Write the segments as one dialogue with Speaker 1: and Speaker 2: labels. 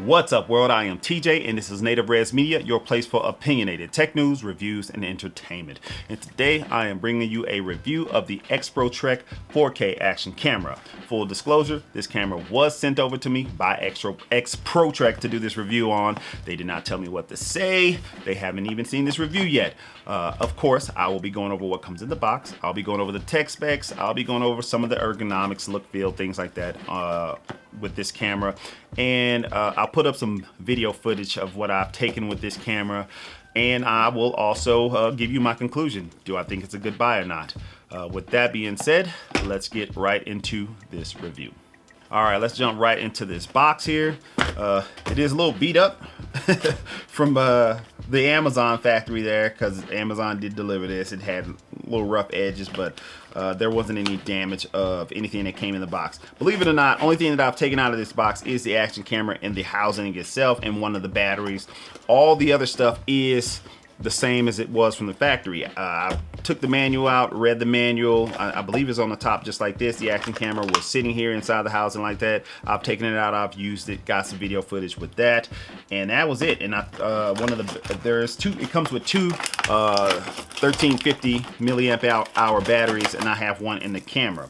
Speaker 1: What's up, world? I am TJ, and this is Nativerezmedia, your place for opinionated tech news, reviews, and entertainment. And today, I am bringing you a review of the Exprotrek 4K action camera. Full disclosure, this camera was sent over to me by Exprotrek to do this review on. They did not tell me what to say. They haven't even seen this review yet. Of course, I will be going over what comes in the box. I'll be going over the tech specs. I'll be going over some of the ergonomics, look, feel, things like that with this camera. And I'll put up some video footage of what I've taken with this camera. And I will also give you my conclusion. Do I think it's a good buy or not? With that being said, let's get right into this review. All right, let's jump right into this box here. It is a little beat up from the Amazon factory there, because Amazon did deliver this. It had little rough edges, but there wasn't any damage of anything that came in the box. Believe it or not, only thing that I've taken out of this box is the action camera and the housing itself and one of the batteries. All the other stuff is the same as it was from the factory. I took the manual out, read the manual. I believe it's on the top just like this. The action camera was sitting here inside the housing like that. I've taken it out, I've used it, got some video footage with that, and that was it. And it comes with two 1350 milliamp hour batteries, and I have one in the camera.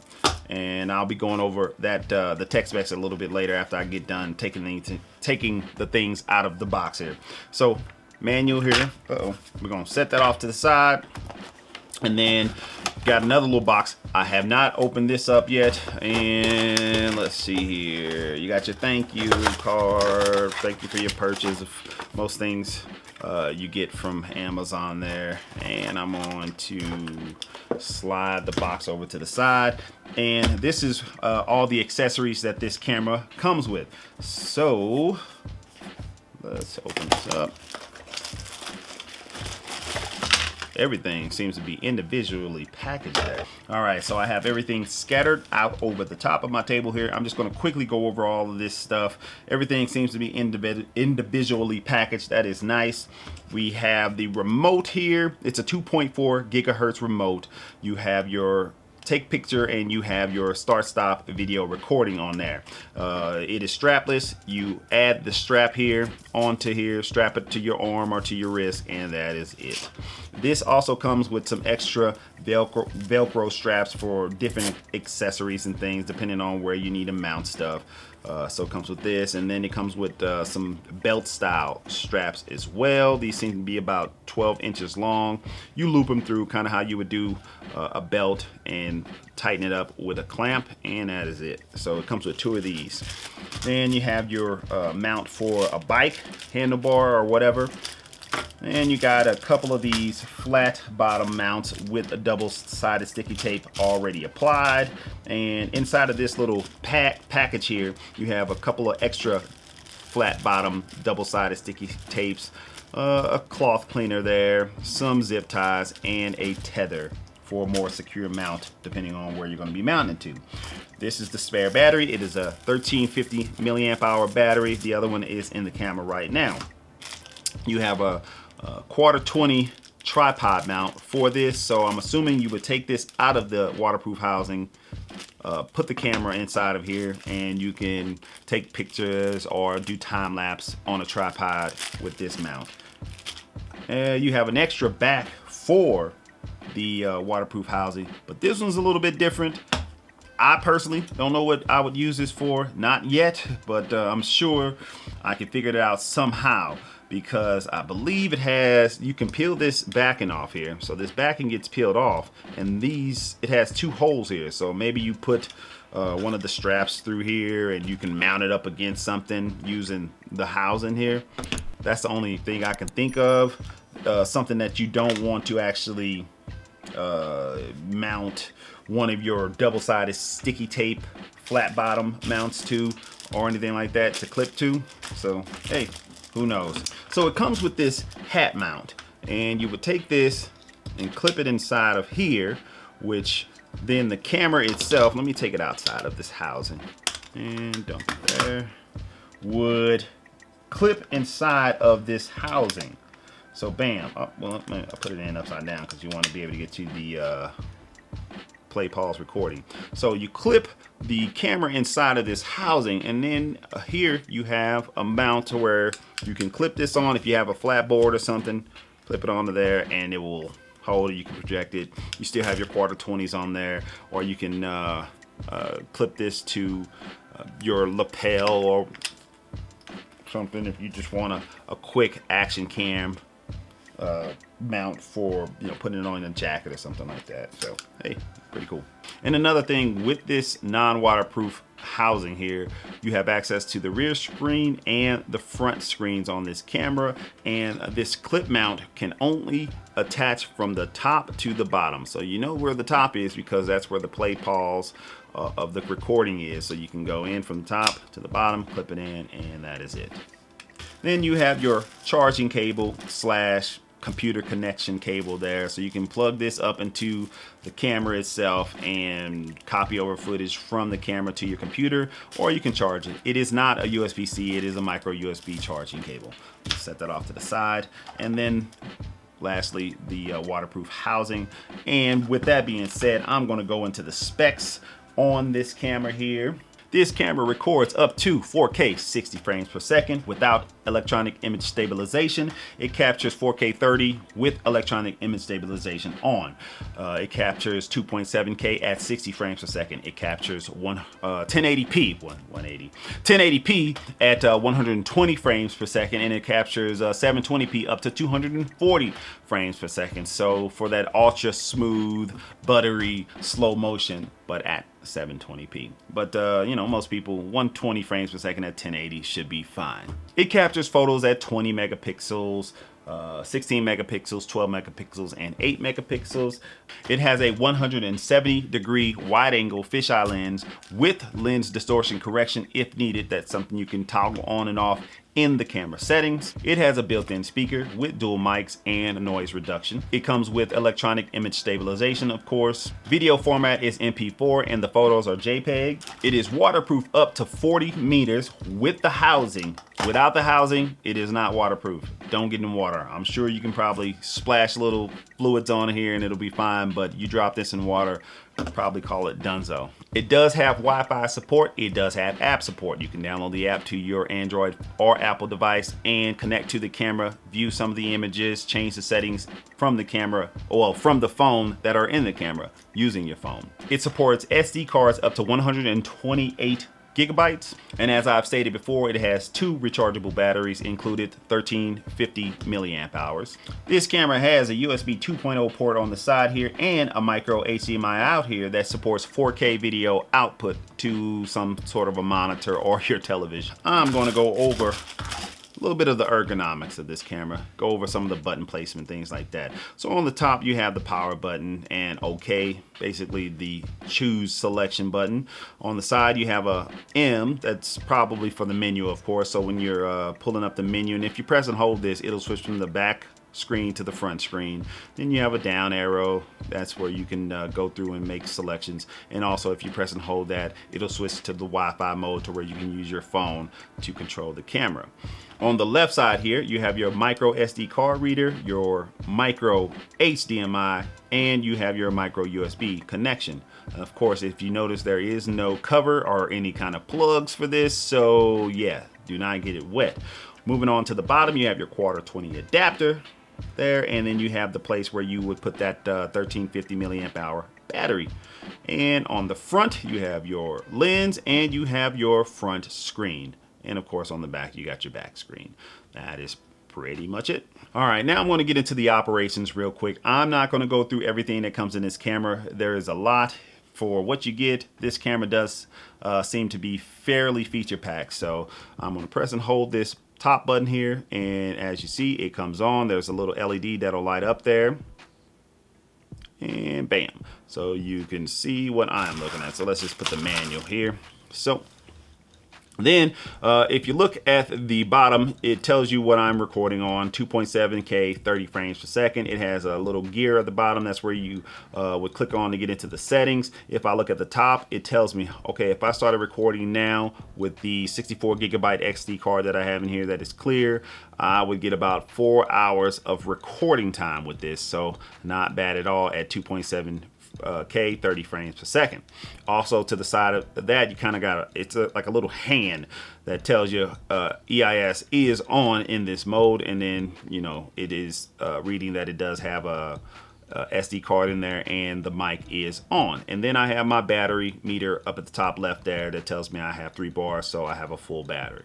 Speaker 1: And I'll be going over that the tech specs a little bit later after I get done taking the things out of the box here. So manual here. We're gonna set that off to the side, and then got another little box. I have not opened this up yet, and let's see here. You got your thank you card. Thank you for your purchase of most things you get from Amazon there. And I'm going to slide the box over to the side, and this is all the accessories that this camera comes with. So let's open this up. Everything seems to be individually packaged there. All right, so I have everything scattered out over the top of my table here. I'm just going to quickly go over all of this stuff. Everything seems to be individually packaged. That is nice. We have the remote here. It's a 2.4 gigahertz remote. You have your take picture, and you have your start stop video recording on there. It is strapless. You add the strap here onto here, strap it to your arm or to your wrist, and that is it. This also comes with some extra Velcro straps for different accessories and things depending on where you need to mount stuff. So it comes with this, and then it comes with some belt style straps as well. These seem to be about 12 inches long. You loop them through kind of how you would do a belt and tighten it up with a clamp, and that is it. So it comes with two of these. Then you have your mount for a bike handlebar or whatever. And you got a couple of these flat bottom mounts with a double-sided sticky tape already applied. And inside of this little package here, you have a couple of extra flat bottom double-sided sticky tapes, a cloth cleaner there, some zip ties, and a tether for a more secure mount depending on where you're going to be mounting to. This is the spare battery. It is a 1350 milliamp hour battery. The other one is in the camera right now. You have a quarter 20 tripod mount for this, so I'm assuming you would take this out of the waterproof housing, put the camera inside of here, and you can take pictures or do time lapse on a tripod with this mount. You have an extra back for the waterproof housing, but this one's a little bit different. I personally don't know what I would use this for, not yet, but I'm sure I can figure it out somehow, because I believe it has, you can peel this backing off here. So this backing gets peeled off, and it has two holes here. So maybe you put one of the straps through here, and you can mount it up against something using the housing here. That's the only thing I can think of. Something that you don't want to actually mount one of your double-sided sticky tape flat bottom mounts to, or anything like that to clip to. So hey, who knows? So it comes with this hat mount, and you would take this and clip it inside of here, which then the camera itself, let me take it outside of this housing and dump it there, would clip inside of this housing. So bam, well, I'll put it in upside down because you want to be able to get to the play, pause recording. So you clip the camera inside of this housing, and then here you have a mount to where you can clip this on. If you have a flat board or something, clip it onto there and it will hold it. You can project it. You still have your quarter 20s on there, or you can clip this to your lapel or something if you just want a quick action cam mount for, you know, putting it on a jacket or something like that. So hey, pretty cool. And another thing with this non-waterproof housing here, you have access to the rear screen and the front screens on this camera, and this clip mount can only attach from the top to the bottom. So you know where the top is because that's where the play pause of the recording is. So you can go in from the top to the bottom, clip it in, and that is it. Then you have your charging cable slash computer connection cable there, so you can plug this up into the camera itself and copy over footage from the camera to your computer, or you can charge it. It is not a USB-C, it is a micro USB charging cable. Set that off to the side, and then lastly the waterproof housing. And with that being said, I'm going to go into the specs on this camera here. This camera records up to 4K 60 frames per second without electronic image stabilization. It captures 4K 30 with electronic image stabilization on. It captures 2.7K at 60 frames per second. It captures 1080p at 120 frames per second, and it captures 720p up to 240 frames per second. So for that ultra smooth, buttery, slow motion, but at 720p. But you know, most people 120 frames per second at 1080 should be fine. It captures photos at 20 megapixels, 16 megapixels, 12 megapixels, and 8 megapixels. It has a 170-degree wide-angle fisheye lens with lens distortion correction if needed. That's something you can toggle on and off in the camera settings. It has a built-in speaker with dual mics and noise reduction. It comes with electronic image stabilization, of course. Video format is MP4 and the photos are JPEG. It is waterproof up to 40 meters with the housing. Without the housing, it is not waterproof. Don't get in water. I'm sure you can probably splash little fluids on here and it'll be fine, but you drop this in water, probably call it dunzo. It does have Wi-Fi support. It does have app support. You can download the app to your Android or Apple device and connect to the camera, view some of the images, change the settings from the camera, or from the phone that are in the camera using your phone. It supports SD cards up to 128 gigabytes, and as I've stated before, it has 2 rechargeable batteries included, 1350 milliamp hours. This camera has a USB 2.0 port on the side here and a micro HDMI out here that supports 4K video output to some sort of a monitor or your television. I'm going to go over a little bit of the ergonomics of this camera, go over some of the button placement, things like that. So on the top you have the power button and OK, basically the choose selection button. On the side you have a M, that's probably for the menu, of course. So when you're pulling up the menu, and if you press and hold this, it'll switch from the back screen to the front screen. Then you have a down arrow, that's where you can go through and make selections. And also if you press and hold that, it'll switch to the Wi-Fi mode to where you can use your phone to control the camera. On the left side here, you have your micro SD card reader, your micro HDMI, and you have your micro USB connection. Of course, if you notice, there is no cover or any kind of plugs for this, so yeah, do not get it wet. Moving on to the bottom, you have your quarter 20 adapter there, and then you have the place where you would put that 1350 milliamp hour battery. And on the front, you have your lens and you have your front screen. And of course, on the back, you got your back screen. That is pretty much it. All right, now I'm going to get into the operations real quick. I'm not going to go through everything that comes in this camera. There is a lot for what you get. This camera does seem to be fairly feature packed. So I'm going to press and hold this top button here, and as you see, it comes on. There's a little LED that'll light up there, and bam, so you can see what I'm looking at. So let's just put the manual here. So Then, if you look at the bottom, it tells you what I'm recording on, 2.7K, 30 frames per second. It has a little gear at the bottom. That's where you would click on to get into the settings. If I look at the top, it tells me, okay, if I started recording now with the 64 gigabyte XD card that I have in here that is clear, I would get about 4 hours of recording time with this. So not bad at all at 2.7 K, 30 frames per second. Also, to the side of that, you kind of got like a little hand that tells you EIS is on in this mode, and then it is reading that it does have a SD card in there, and the mic is on. And then I have my battery meter up at the top left there that tells me I have 3 bars, so I have a full battery.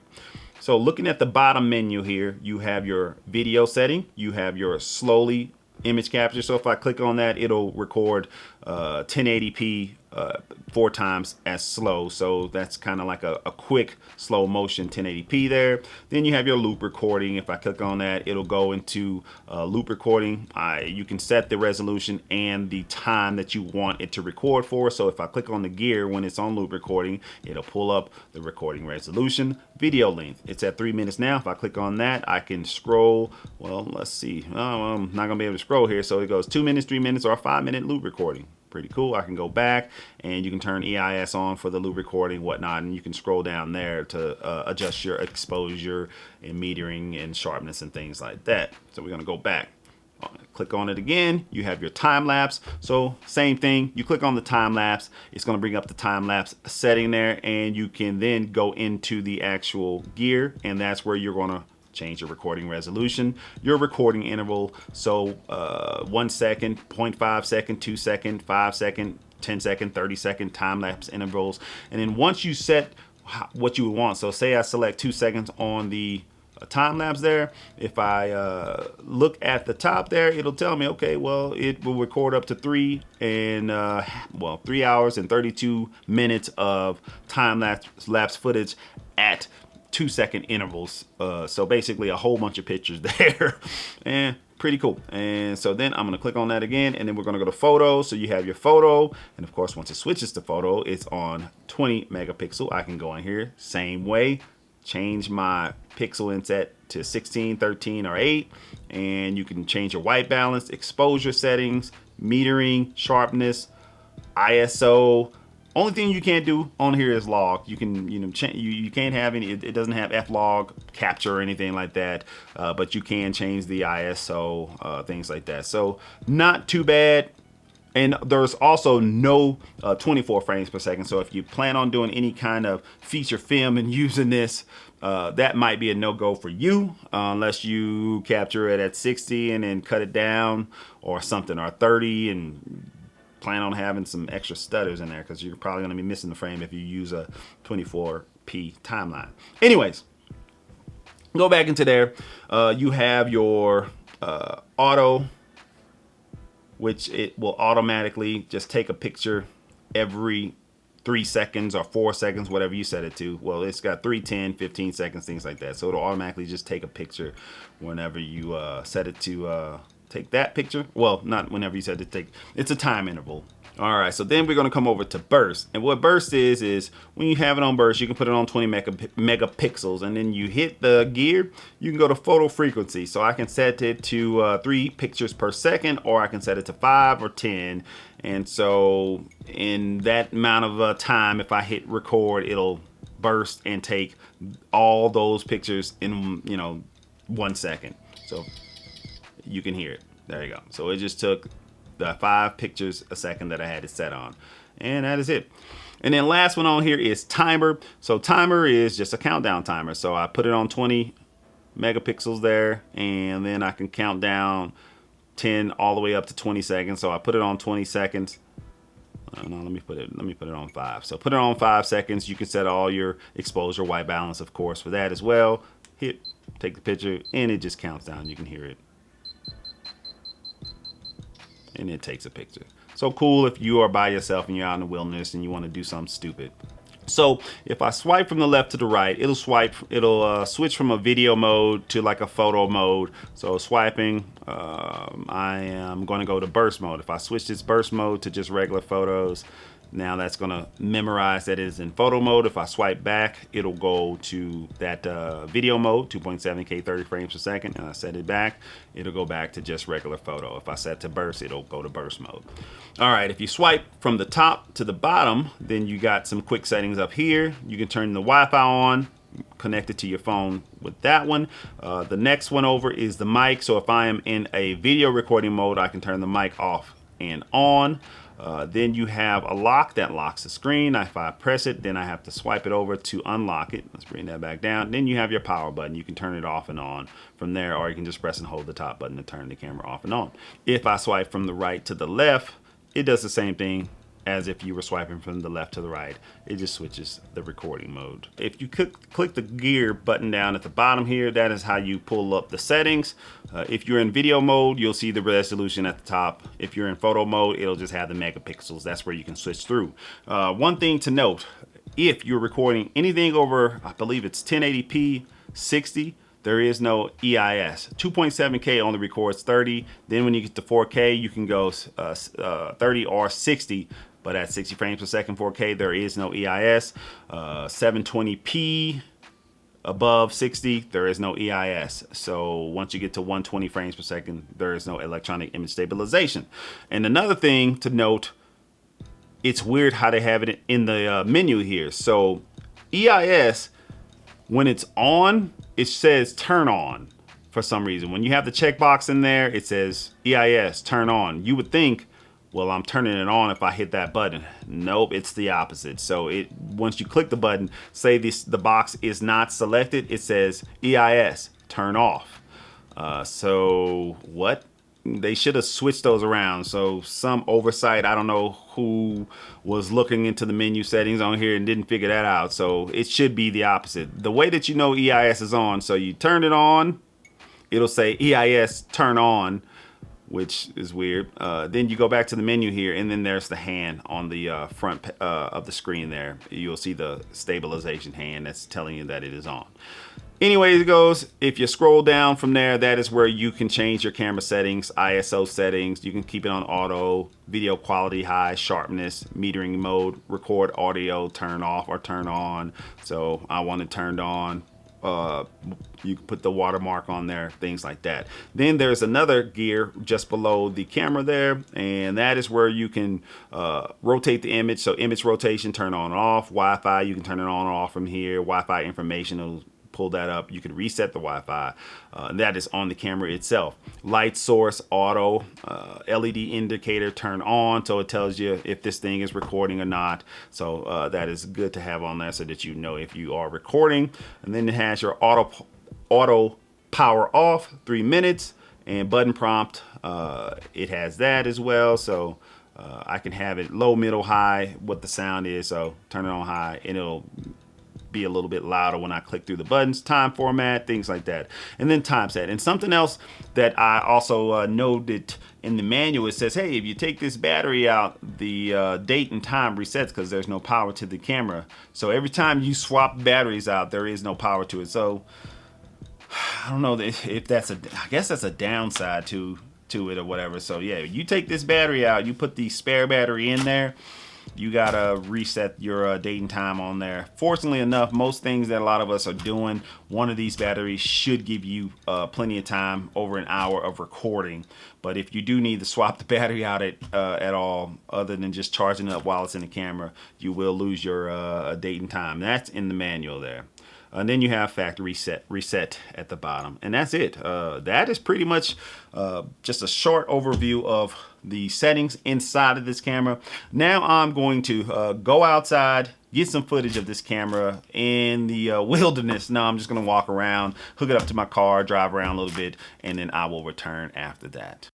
Speaker 1: So looking at the bottom menu here, you have your video setting, you have your slowly image capture. So if I click on that, it'll record 1080p 4 times as slow. So that's kind of like a quick slow motion 1080p there. Then you have your loop recording. If I click on that, it'll go into loop recording. You can set the resolution and the time that you want it to record for. So if I click on the gear when it's on loop recording, it'll pull up the recording resolution, video length. It's at 3 minutes now. If I click on that, I can scroll. Well, let's see. I'm not gonna be able to scroll here. So it goes 2 minutes, 3 minutes, or a 5-minute loop recording. Pretty cool. I can go back and you can turn EIS on for the loop recording, whatnot, and you can scroll down there to adjust your exposure and metering and sharpness and things like that. So we're gonna go back. Click on it again. You have your time lapse. So same thing. You click on the time lapse. It's going to bring up the time lapse setting there, and you can then go into the actual gear, and that's where you're going to change your recording resolution, your recording interval. So 1 second, 0.5 second, 2 second, 5 second, 10 second, 30 second time lapse intervals. And then once you set what you would want, so say I select 2 seconds on the time lapse there. If I look at the top there, it'll tell me, okay, well, it will record up to 3 hours and 32 minutes of time lapse footage at 2 second intervals. So basically a whole bunch of pictures there. And pretty cool. And so then I'm going to click on that again, and then we're going to go to photo. So you have your photo, and of course once it switches to photo, it's on 20 megapixel. I can go in here same way, change my pixel inset to 16, 13, or 8, and you can change your white balance, exposure settings, metering, sharpness, ISO. Only thing you can't do on here is log. You can, you can't have any. It doesn't have F-log capture or anything like that, but you can change the ISO, things like that. So not too bad. And there's also no 24 frames per second. So if you plan on doing any kind of feature film and using this, that might be a no-go for you, unless you capture it at 60 and then cut it down or something, or 30 and plan on having some extra stutters in there, because you're probably going to be missing the frame if you use a 24p timeline. Anyways, go back into there. You have your auto, which it will automatically just take a picture every 3 seconds or 4 seconds, whatever you set it to. Well, it's got 3, 10, 15 seconds, things like that. So it'll automatically just take a picture whenever you set it to take that picture. Well, not whenever you set it to take. It's a time interval. All right, so then we're going to come over to burst. And what burst is when you have it on burst, you can put it on 20 megapixels, and then you hit the gear, you can go to photo frequency. So I can set it to 3 pictures per second, or I can set it to 5 or 10. And so in that amount of time, if I hit record, it'll burst and take all those pictures in 1 second. So you can hear it. There you go. So it just took the 5 pictures a second that I had it set on, and that is it. And then last one on here is timer. So timer is just a countdown timer. So I put it on 20 megapixels there, and then I can count down 10 all the way up to 20 seconds. So I put it on 20 seconds. No, let me put it on 5. So put it on 5 seconds. You can set all your exposure, white balance, of course, for that as well. Hit, take the picture, and it just counts down. You can hear it, and it takes a picture. So cool if you are by yourself and you're out in the wilderness and you want to do something stupid. So if I swipe from the left to the right, it'll switch from a video mode to like a photo mode. So swiping, I am going to go to burst mode. If I switch this burst mode to just regular photos, Now that's going to memorize that it is in photo mode. If I swipe back, it'll go to that video mode, 2.7K 30 frames per second, and I set it back, it'll go back to just regular photo. If I set to burst, it'll go to burst mode. All right, if you swipe from the top to the bottom, then you got some quick settings up here. You can turn the Wi-Fi on, connect it to your phone with that one. The next one over is the mic. So if I am in a video recording mode, I can turn the mic off and on. Then you have a lock that locks the screen. If I press it, then I have to swipe it over to unlock it. Let's bring that back down. Then you have your power button. You can turn it off and on from there, or you can just press and hold the top button to turn the camera off and on. If I swipe from the right to the left, it does the same thing as if you were swiping from the left to the right. It just switches the recording mode. If you click the gear button down at the bottom here, that is how you pull up the settings. If you're in video mode, you'll see the resolution at the top. If you're in photo mode, it'll just have the megapixels. That's where you can switch through. One thing to note, if you're recording anything over, I believe it's 1080p 60, there is no EIS. 2.7K only records 30. Then when you get to 4K, you can go 30 or 60. But at 60 frames per second 4K, there is no EIS. 720p above 60, there is no EIS. So once you get to 120 frames per second, there is no electronic image stabilization. And another thing to note, it's weird how they have it in the menu here. So EIS, when it's on, it says turn on for some reason. When you have the checkbox in there, it says EIS, turn on. You would think, well, I'm turning it on if I hit that button. Nope, it's the opposite. So once you click the button, say the box is not selected, it says EIS, turn off. So what? They should have switched those around. So some oversight, I don't know who was looking into the menu settings on here and didn't figure that out. So it should be the opposite. The way that you know EIS is on, so you turn it on, it'll say EIS turn on, which is weird. Then you go back to the menu here, and then there's the hand on the front of the screen there. You'll see the stabilization hand that's telling you that it is on. Anyways it goes, if you scroll down from there, that is where you can change your camera settings, ISO settings. You can keep it on auto, video quality high, sharpness, metering mode, record audio, turn off or turn on. So I want it turned on. You can put the watermark on there, things like that. Then there's another gear just below the camera there, and that is where you can rotate the image. So image rotation, turn on and off. Wi-Fi, you can turn it on and off from here. Wi-Fi information will pull that up. You can reset the Wi-Fi. That is on the camera itself. Light source, auto, LED indicator turn on, so it tells you if this thing is recording or not. So that is good to have on there so that you know if you are recording. And then it has your auto power off, 3 minutes, and button prompt. It has that as well. So I can have it low, middle, high, what the sound is. So turn it on high and it'll be a little bit louder when I click through the buttons, time format, things like that. And then time set. And something else that I also noted in the manual, it says, hey, if you take this battery out, the date and time resets because there's no power to the camera. So every time you swap batteries out, there is no power to it. So I don't know if that's I guess that's a downside to it or whatever. So yeah, you take this battery out, you put the spare battery in there, you gotta reset your date and time on there. Fortunately enough, most things that a lot of us are doing, one of these batteries should give you plenty of time, over an hour of recording. But if you do need to swap the battery out at all, other than just charging it up while it's in the camera, you will lose your date and time. That's in the manual there. And then you have factory reset at the bottom, and that's it. That is pretty much just a short overview of the settings inside of this camera. Now I'm going to go outside, get some footage of this camera in the wilderness. Now I'm just going to walk around, hook it up to my car, drive around a little bit, and then I will return after that.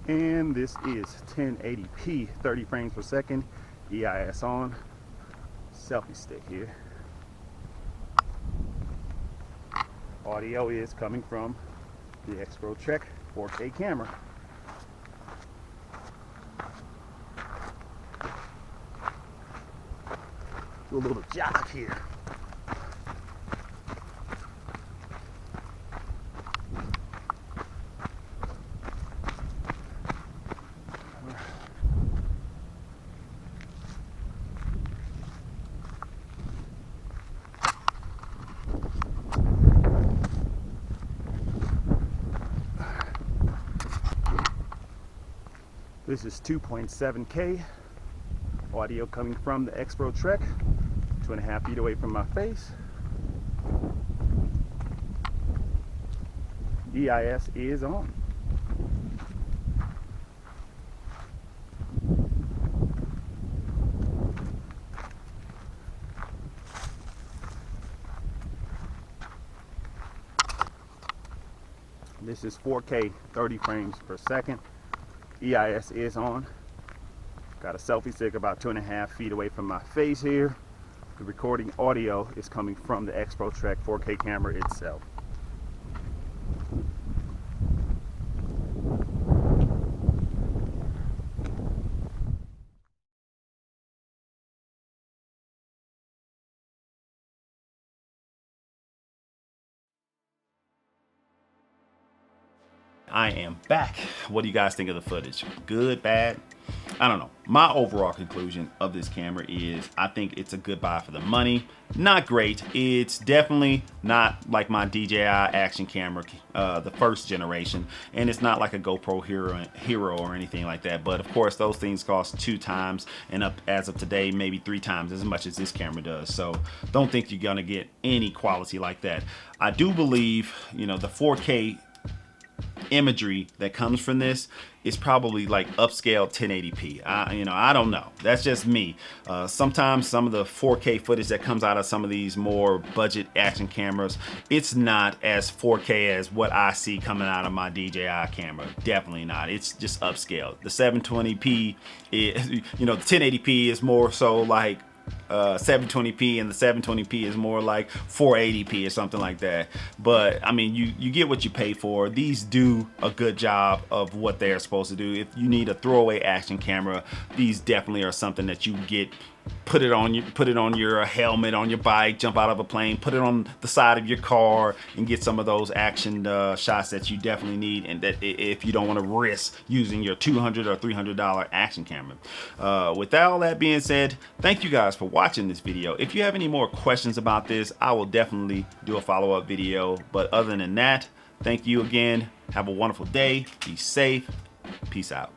Speaker 1: And this is 1080p, 30 frames per second, EIS on, selfie stick here. Audio is coming from the Exprotrek 4K camera. Do a little jog here. This is 2.7K audio coming from the Exprotrek, 2.5 feet away from my face. EIS is on. This is 4K, 30 frames per second. EIS is on. Got a selfie stick about 2.5 feet away from my face here. The recording audio is coming from the Exprotrek 4K camera itself. I am back. What do you guys think of the footage? Good, bad? I don't know. My overall conclusion of this camera is I think it's a good buy for the money. Not great. It's definitely not like my DJI action camera, the first generation, and it's not like a GoPro Hero or anything like that. But of course, those things cost 2 times, and up as of today, maybe 3 times as much as this camera does. So don't think you're gonna get any quality like that. I do believe, you know, the 4K imagery that comes from this is probably like upscale 1080p. I don't know. That's just me. Sometimes some of the 4K footage that comes out of some of these more budget action cameras, it's not as 4K as what I see coming out of my DJI camera. Definitely not. It's just upscale. The 720p is, you know, the 1080p is more so like 720p, and the 720p is more like 480p or something like that. But I mean, you get what you pay for. These do a good job of what they're supposed to do. If you need a throwaway action camera, these definitely are something that you get. Put it on your helmet, on your bike, jump out of a plane, put it on the side of your car, and get some of those action shots that you definitely need, and that if you don't want to risk using your $200 or $300 action camera. With all that being said, thank you guys for watching this video. If you have any more questions about this, I will definitely do a follow-up video. But other than that, thank you again. Have a wonderful day. Be safe. Peace out.